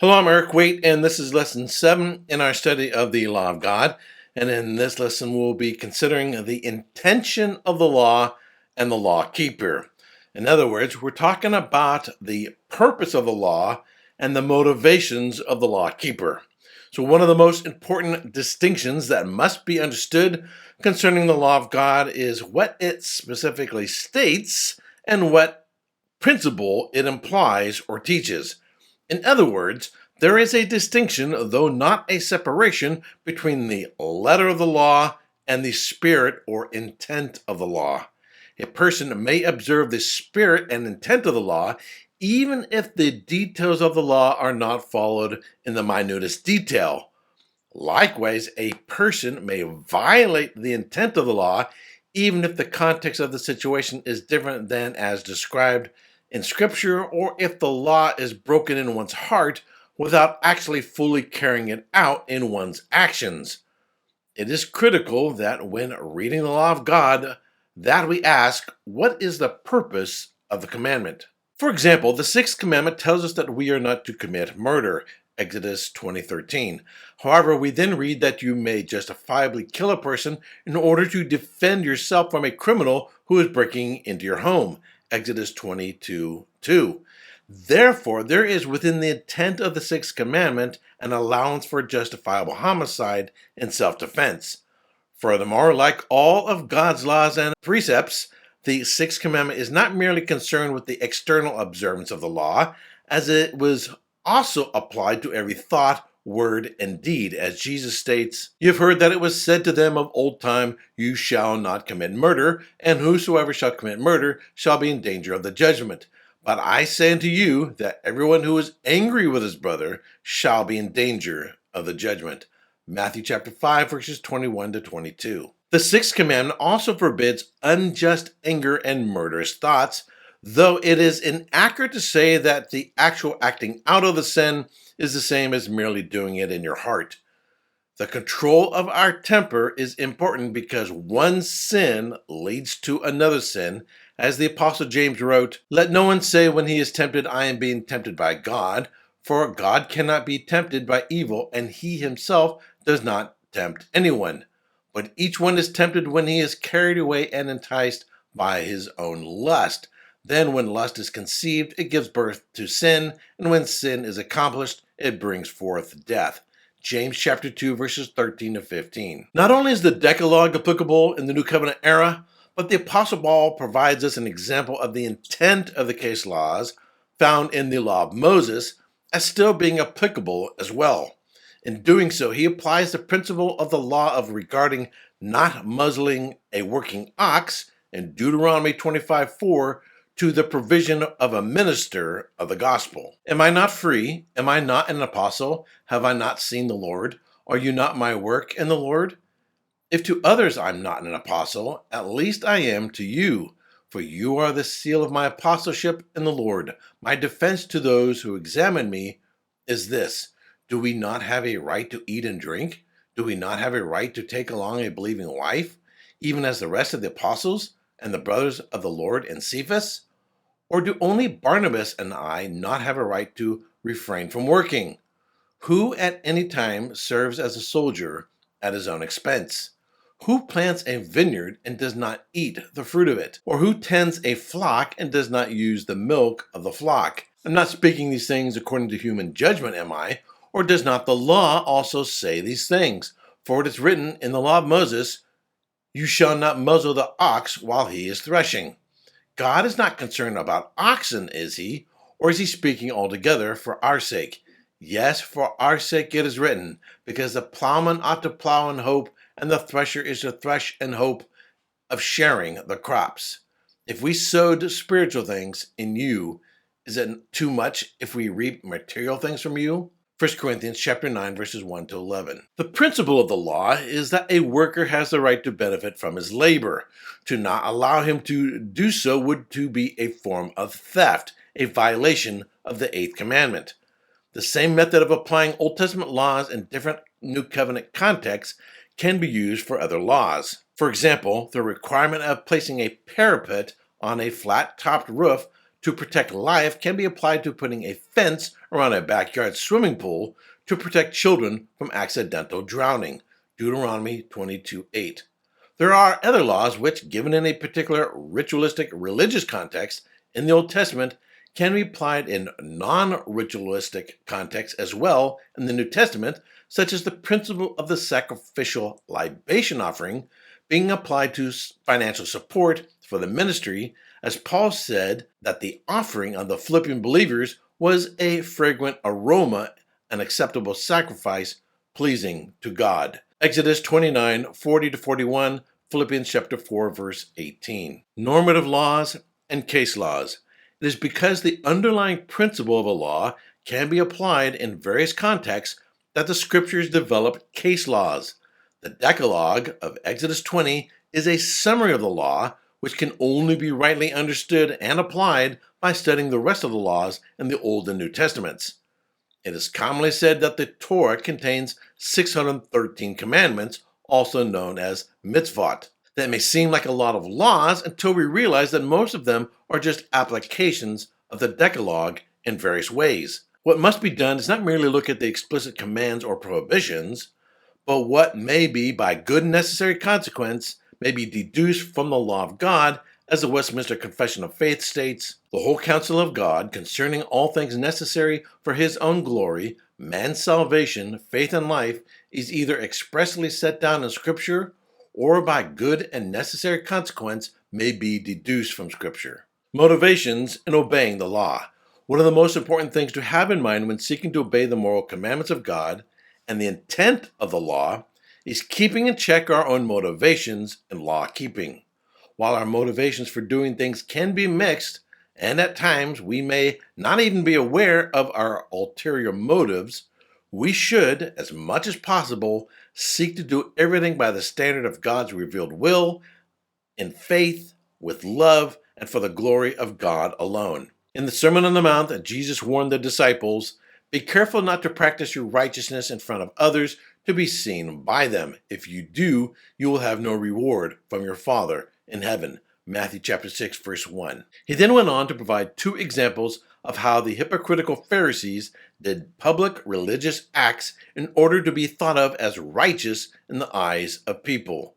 Hello, I'm Erik Wait, and this is lesson 7 in our study of the law of God. And in this lesson, we'll be considering the intention of the law and the law keeper. In other words, we're talking about the purpose of the law and the motivations of the law keeper. So, one of the most important distinctions that must be understood concerning the law of God is what it specifically states and what principle it implies or teaches. In other words, there is a distinction, though not a separation, between the letter of the law and the spirit or intent of the law. A person may observe the spirit and intent of the law, even if the details of the law are not followed in the minutest detail. Likewise, a person may violate the intent of the law, even if the context of the situation is different than as described in Scripture, or if the law is broken in one's heart without actually fully carrying it out in one's actions. It is critical that when reading the law of God, that we ask, what is the purpose of the commandment? For example, the sixth commandment tells us that we are not to commit murder, Exodus 20:13. However, we then read that you may justifiably kill a person in order to defend yourself from a criminal who is breaking into your home, Exodus 22:2. Therefore, there is within the intent of the sixth commandment an allowance for justifiable homicide and self-defense. Furthermore, like all of God's laws and precepts, the sixth commandment is not merely concerned with the external observance of the law, as it was also applied to every thought, word, and deed, as Jesus states, "You've heard that it was said to them of old time, you shall not commit murder, and whosoever shall commit murder shall be in danger of the judgment. But I say unto you that everyone who is angry with his brother shall be in danger of the judgment." Matthew chapter 5, verses 21 to 22. The sixth commandment also forbids unjust anger and murderous thoughts, though it is inaccurate to say that the actual acting out of the sin is the same as merely doing it in your heart. The control of our temper is important because one sin leads to another sin. As the Apostle James wrote, "Let no one say when he is tempted, I am being tempted by God, for God cannot be tempted by evil, and he himself does not tempt anyone. But each one is tempted when he is carried away and enticed by his own lust. Then when lust is conceived, it gives birth to sin, and when sin is accomplished, it brings forth death." James chapter 2, verses 13 to 15. Not only is the Decalogue applicable in the New Covenant era, but the Apostle Paul provides us an example of the intent of the case laws found in the law of Moses as still being applicable as well. In doing so, he applies the principle of the law of regarding not muzzling a working ox in Deuteronomy 25:4 to the provision of a minister of the gospel. Am I not free? Am I not an apostle? Have I not seen the Lord? Are you not my work in the Lord? If to others I'm not an apostle, at least I am to you, for you are the seal of my apostleship in the Lord. My defense to those who examine me is this: do we not have a right to eat and drink? Do we not have a right to take along a believing wife, even as the rest of the apostles and the brothers of the Lord and Cephas? Or do only Barnabas and I not have a right to refrain from working? Who at any time serves as a soldier at his own expense? Who plants a vineyard and does not eat the fruit of it? Or who tends a flock and does not use the milk of the flock? I'm not speaking these things according to human judgment, am I? Or does not the law also say these things? For it is written in the law of Moses, "You shall not muzzle the ox while he is threshing." God is not concerned about oxen, is he? Or is he speaking altogether for our sake? Yes, for our sake it is written, because the plowman ought to plow in hope, and the thresher is to thresh in hope of sharing the crops. If we sowed spiritual things in you, is it too much if we reap material things from you? 1 Corinthians chapter 9, verses 1 to 11. The principle of the law is that a worker has the right to benefit from his labor. To not allow him to do so would to be a form of theft, a violation of the eighth commandment. The same method of applying Old Testament laws in different New Covenant contexts can be used for other laws. For example, the requirement of placing a parapet on a flat-topped roof to protect life can be applied to putting a fence around a backyard swimming pool to protect children from accidental drowning. Deuteronomy 22:8. There are other laws which, given in a particular ritualistic religious context in the Old Testament, can be applied in non-ritualistic contexts as well in the New Testament, such as the principle of the sacrificial libation offering being applied to financial support for the ministry, as Paul said that the offering of the Philippian believers was a fragrant aroma, an acceptable sacrifice pleasing to God. Exodus 29:40-41, Philippians chapter 4, verse 18. Normative laws and case laws. It is because the underlying principle of a law can be applied in various contexts that the scriptures develop case laws. The Decalogue of Exodus 20 is a summary of the law, which can only be rightly understood and applied by studying the rest of the laws in the Old and New Testaments. It is commonly said that the Torah contains 613 commandments, also known as mitzvot. That may seem like a lot of laws until we realize that most of them are just applications of the Decalogue in various ways. What must be done is not merely look at the explicit commands or prohibitions, but what may be, by good and necessary consequence, may be deduced from the law of God, as the Westminster Confession of Faith states, "The whole counsel of God concerning all things necessary for his own glory, man's salvation, faith, and life, is either expressly set down in Scripture, or by good and necessary consequence may be deduced from Scripture." Motivations in obeying the law. One of the most important things to have in mind when seeking to obey the moral commandments of God and the intent of the law is keeping in check our own motivations in law keeping. While our motivations for doing things can be mixed, and at times we may not even be aware of our ulterior motives, we should, as much as possible, seek to do everything by the standard of God's revealed will, in faith, with love, and for the glory of God alone. In the Sermon on the Mount, Jesus warned the disciples, "Be careful not to practice your righteousness in front of others to be seen by them. If you do, you will have no reward from your Father in heaven." Matthew chapter 6, verse 1. He then went on to provide two examples of how the hypocritical Pharisees did public religious acts in order to be thought of as righteous in the eyes of people.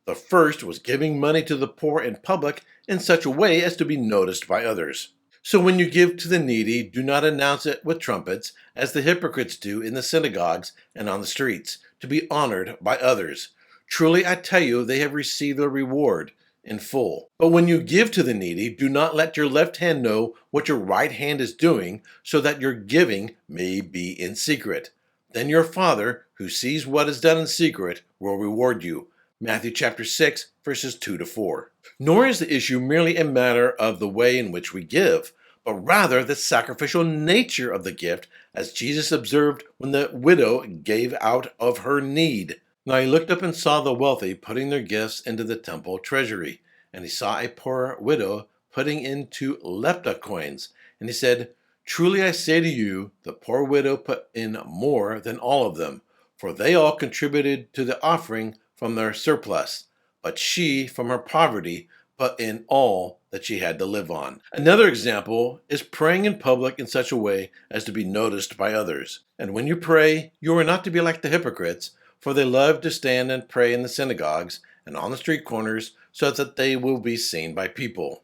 The first was giving money to the poor in public in such a way as to be noticed by others. "So when you give to the needy, do not announce it with trumpets, as the hypocrites do in the synagogues and on the streets, to be honored by others. Truly I tell you, they have received their reward in full. But when you give to the needy, do not let your left hand know what your right hand is doing, so that your giving may be in secret. Then your Father, who sees what is done in secret, will reward you." Matthew chapter 6, verses 2-4. Nor is the issue merely a matter of the way in which we give, but rather the sacrificial nature of the gift, as Jesus observed when the widow gave out of her need. "Now he looked up and saw the wealthy putting their gifts into the temple treasury, and he saw a poor widow putting in 2 lepta coins. And he said, 'Truly I say to you, the poor widow put in more than all of them, for they all contributed to the offering from their surplus, but she, from her poverty, put in all that she had to live on.'" Another example is praying in public in such a way as to be noticed by others. "And when you pray, you are not to be like the hypocrites, for they love to stand and pray in the synagogues and on the street corners, so that they will be seen by people.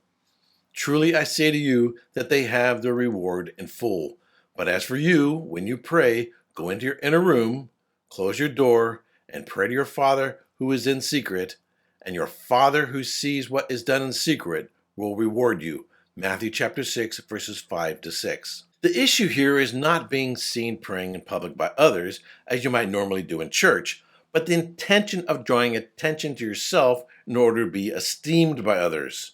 Truly I say to you that they have their reward in full. But as for you, when you pray, go into your inner room, close your door, and pray to your Father who is in secret, and your Father who sees what is done in secret will reward you." Matthew chapter 6, verses 5-6. The issue here is not being seen praying in public by others, as you might normally do in church, but the intention of drawing attention to yourself in order to be esteemed by others.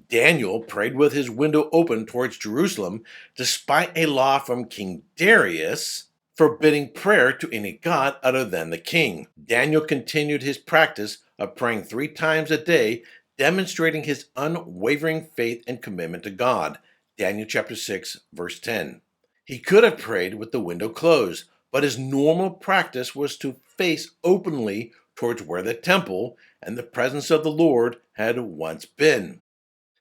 Daniel prayed with his window open towards Jerusalem, despite a law from King Darius forbidding prayer to any god other than the king. Daniel continued his practice of praying 3 times a day, demonstrating his unwavering faith and commitment to God. Daniel chapter 6, verse 10. He could have prayed with the window closed, but his normal practice was to face openly towards where the temple and the presence of the Lord had once been.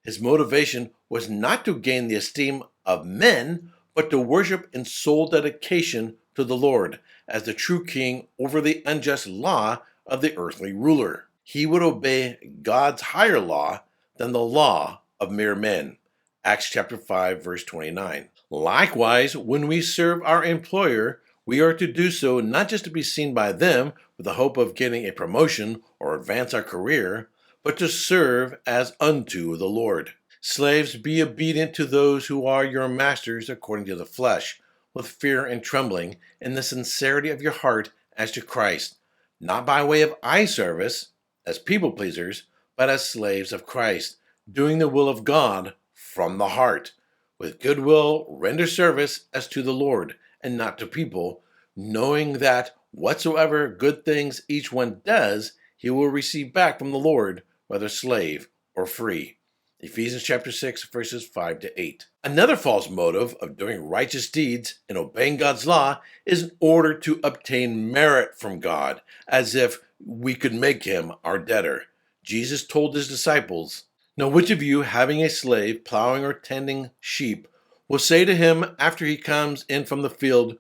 His motivation was not to gain the esteem of men, but to worship in sole dedication to the Lord as the true king over the unjust law of the earthly ruler. He would obey God's higher law than the law of mere men. Acts chapter 5, verse 29. Likewise, when we serve our employer, we are to do so not just to be seen by them with the hope of getting a promotion or advance our career, but to serve as unto the Lord. Slaves, be obedient to those who are your masters according to the flesh, with fear and trembling, in the sincerity of your heart as to Christ, not by way of eye service, as people pleasers, but as slaves of Christ, doing the will of God from the heart. With good will render service as to the Lord, and not to people, knowing that whatsoever good things each one does, he will receive back from the Lord, whether slave or free. Ephesians chapter 6, verses 5 to 8. Another false motive of doing righteous deeds and obeying God's law is in order to obtain merit from God, as if we could make him our debtor. Jesus told his disciples, "Now which of you, having a slave plowing or tending sheep, will say to him after he comes in from the field,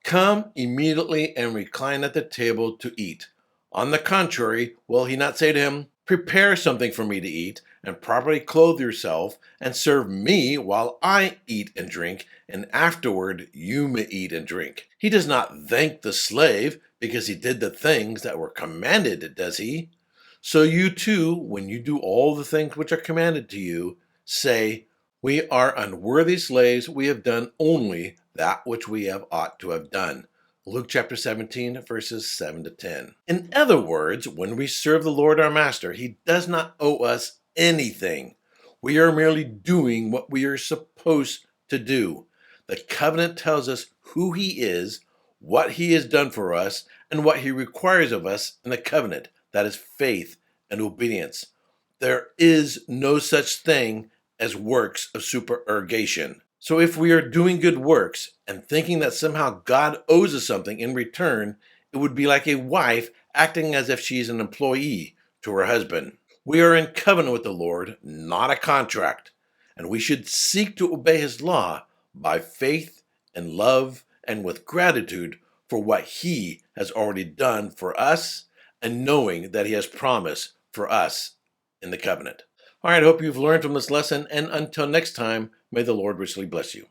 'Come immediately and recline at the table to eat'? On the contrary, will he not say to him, 'Prepare something for me to eat, and properly clothe yourself, and serve me while I eat and drink, and afterward you may eat and drink'? He does not thank the slave because he did the things that were commanded, does he? So you too, when you do all the things which are commanded to you, say, 'We are unworthy slaves, we have done only that which we have ought to have done.'" Luke chapter 17, verses 7 to 10. In other words, when we serve the Lord our Master, he does not owe us anything. We are merely doing what we are supposed to do. The covenant tells us who he is, what he has done for us, and what he requires of us in the covenant. That is faith and obedience. There is no such thing as works of supererogation. So if we are doing good works and thinking that somehow God owes us something in return, it would be like a wife acting as if she is an employee to her husband. We are in covenant with the Lord, not a contract, and we should seek to obey his law by faith and love and with gratitude for what he has already done for us and knowing that he has promised for us in the covenant. All right, I hope you've learned from this lesson, and until next time, may the Lord richly bless you.